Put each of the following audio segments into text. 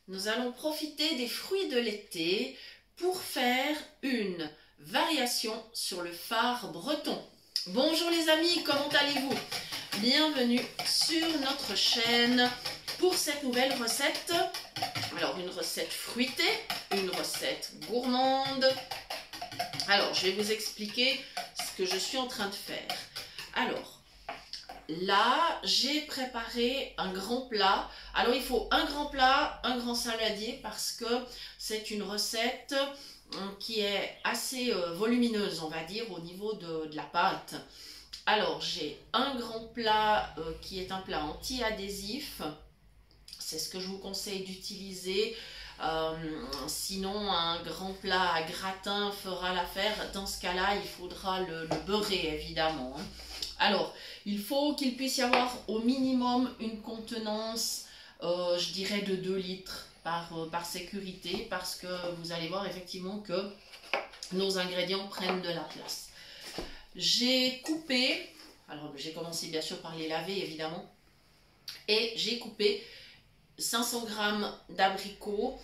nous allons profiter des fruits de l'été pour faire une variation sur le phare breton. Bonjour les amis, comment allez-vous? Bienvenue sur notre chaîne pour cette nouvelle recette. Alors une recette fruitée, une recette gourmande. Alors je vais vous expliquer ce que je suis en train de faire. Alors là, j'ai préparé un grand plat. Alors, il faut un grand plat, un grand saladier parce que c'est une recette qui est assez volumineuse, on va dire, au niveau de la pâte. Alors, j'ai un grand plat qui est un plat anti-adhésif. C'est ce que je vous conseille d'utiliser. Sinon, un grand plat à gratin fera l'affaire. Dans ce cas-là, il faudra le beurrer, évidemment. Alors, il faut qu'il puisse y avoir au minimum une contenance, je dirais, de 2 litres par sécurité, parce que vous allez voir effectivement que nos ingrédients prennent de la place. J'ai coupé, alors j'ai commencé bien sûr par les laver évidemment, et j'ai coupé 500 g d'abricots.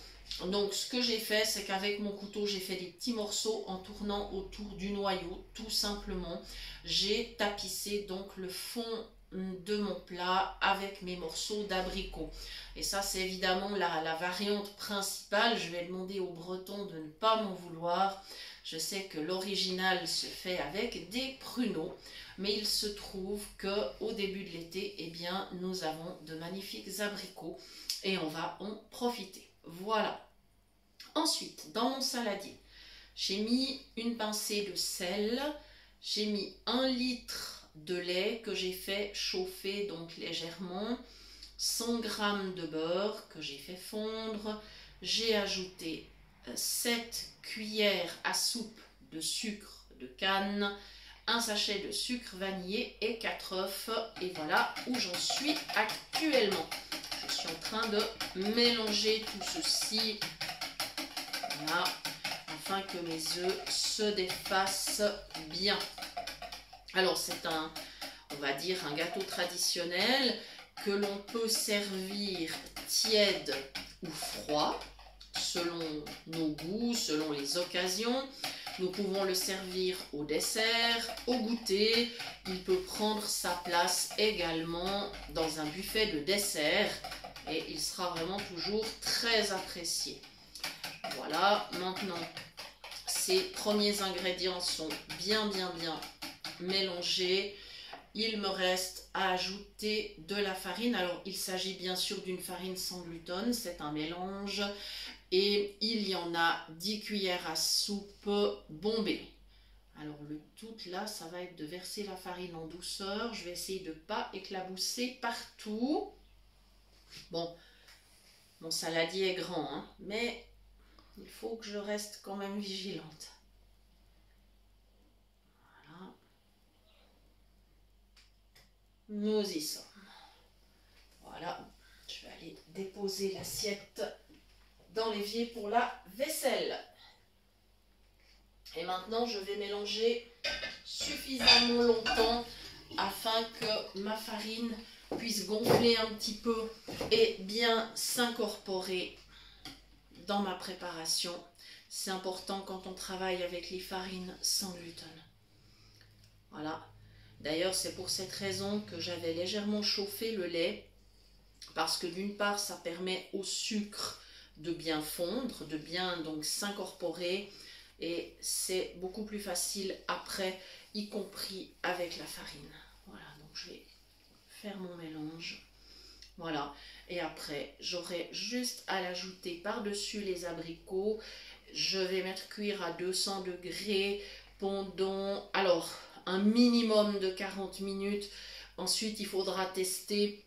Donc ce que j'ai fait, c'est qu'avec mon couteau, j'ai fait des petits morceaux en tournant autour du noyau, tout simplement. J'ai tapissé donc le fond de mon plat avec mes morceaux d'abricots. Et ça, c'est évidemment la variante principale. Je vais demander aux Bretons de ne pas m'en vouloir. Je sais que l'original se fait avec des pruneaux, mais il se trouve qu'au début de l'été, eh bien, nous avons de magnifiques abricots et on va en profiter. Voilà. Ensuite, dans mon saladier, j'ai mis une pincée de sel, j'ai mis 1 litre de lait que j'ai fait chauffer donc légèrement, 100 g de beurre que j'ai fait fondre, j'ai ajouté 7 cuillères à soupe de sucre de canne, un sachet de sucre vanillé et 4 œufs. Et voilà où j'en suis actuellement. Je suis en train de mélanger tout ceci, voilà, afin que mes œufs se défassent bien. Alors c'est on va dire un gâteau traditionnel que l'on peut servir tiède ou froid, selon nos goûts, selon les occasions. Nous pouvons le servir au dessert, au goûter. Il peut prendre sa place également dans un buffet de dessert et il sera vraiment toujours très apprécié. Voilà, maintenant ces premiers ingrédients sont bien mélangés. Il me reste à ajouter de la farine. Alors il s'agit bien sûr d'une farine sans gluten, c'est un mélange. Et il y en a 10 cuillères à soupe bombées. Alors le tout là, ça va être de verser la farine en douceur. Je vais essayer de ne pas éclabousser partout. Bon, mon saladier est grand, hein, mais il faut que je reste quand même vigilante. Voilà. Nous y sommes. Voilà, je vais aller déposer l'assiette dans l'évier pour la vaisselle. Et maintenant, je vais mélanger suffisamment longtemps afin que ma farine puisse gonfler un petit peu et bien s'incorporer dans ma préparation. C'est important quand on travaille avec les farines sans gluten. Voilà. D'ailleurs, c'est pour cette raison que j'avais légèrement chauffé le lait, parce que d'une part, ça permet au sucre de bien fondre, de bien donc s'incorporer, et c'est beaucoup plus facile après, y compris avec la farine. Voilà, donc je vais faire mon mélange. Voilà, et après j'aurai juste à l'ajouter par-dessus les abricots. Je vais mettre cuire à 200 degrés pendant un minimum de 40 minutes. Ensuite il faudra tester.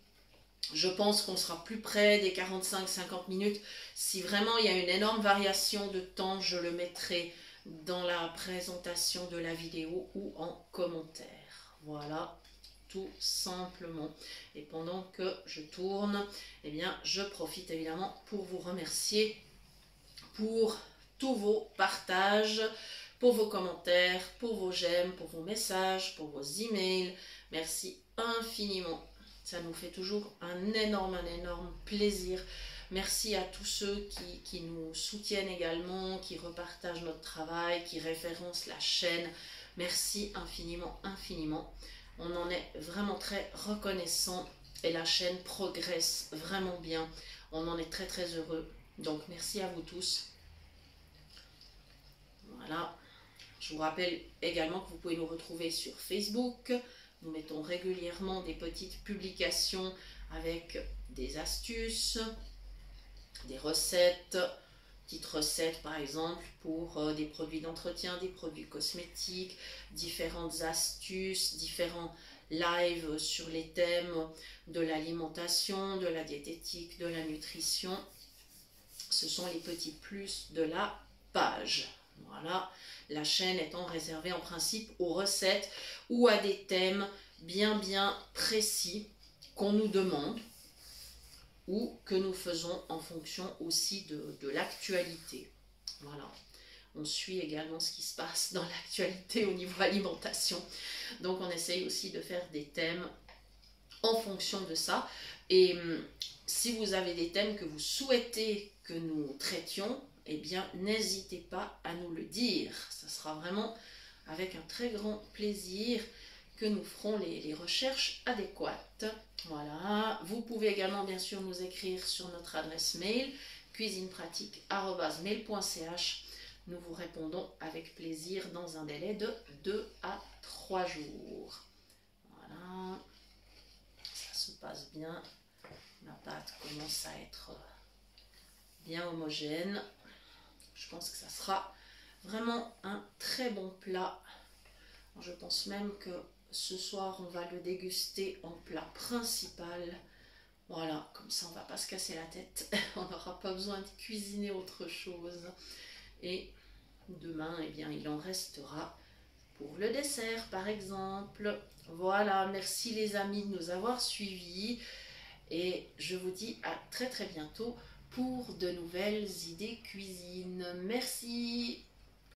Je pense qu'on sera plus près des 45-50 minutes. Si vraiment il y a une énorme variation de temps, je le mettrai dans la présentation de la vidéo ou en commentaire. Voilà, tout simplement. Et pendant que je tourne, eh bien, je profite évidemment pour vous remercier pour tous vos partages, pour vos commentaires, pour vos j'aime, pour vos messages, pour vos emails. Merci infiniment. Ça nous fait toujours un énorme plaisir Merci à tous ceux qui nous soutiennent également, qui repartagent notre travail, qui référencent la chaîne. Merci infiniment, infiniment. On en est vraiment très reconnaissant et la chaîne progresse vraiment bien. On en est très très heureux. Donc merci à vous tous. Voilà. Je vous rappelle également que vous pouvez nous retrouver sur Facebook. Nous mettons régulièrement des petites publications avec des astuces, des recettes, petites recettes par exemple pour des produits d'entretien, des produits cosmétiques, différentes astuces, différents lives sur les thèmes de l'alimentation, de la diététique, de la nutrition. Ce sont les petits plus de la page. Voilà, la chaîne étant réservée en principe aux recettes ou à des thèmes bien précis qu'on nous demande ou que nous faisons en fonction aussi de l'actualité. Voilà, on suit également ce qui se passe dans l'actualité au niveau alimentation. Donc on essaye aussi de faire des thèmes en fonction de ça. Et si vous avez des thèmes que vous souhaitez que nous traitions, eh bien n'hésitez pas à nous le dire. Ça sera vraiment avec un très grand plaisir que nous ferons les recherches adéquates. Voilà, vous pouvez également bien sûr nous écrire sur notre adresse mail cuisinepratique@mail.ch. Nous vous répondons avec plaisir dans un délai de 2 à 3 jours. Voilà, ça se passe bien. La pâte commence à être bien homogène. Je pense que ça sera vraiment un très bon plat. Je pense même que ce soir, on va le déguster en plat principal. Voilà, comme ça, on ne va pas se casser la tête. On n'aura pas besoin de cuisiner autre chose. Et demain, eh bien, il en restera pour le dessert, par exemple. Voilà, merci les amis de nous avoir suivis. Et je vous dis à très bientôt pour de nouvelles idées cuisine. Merci.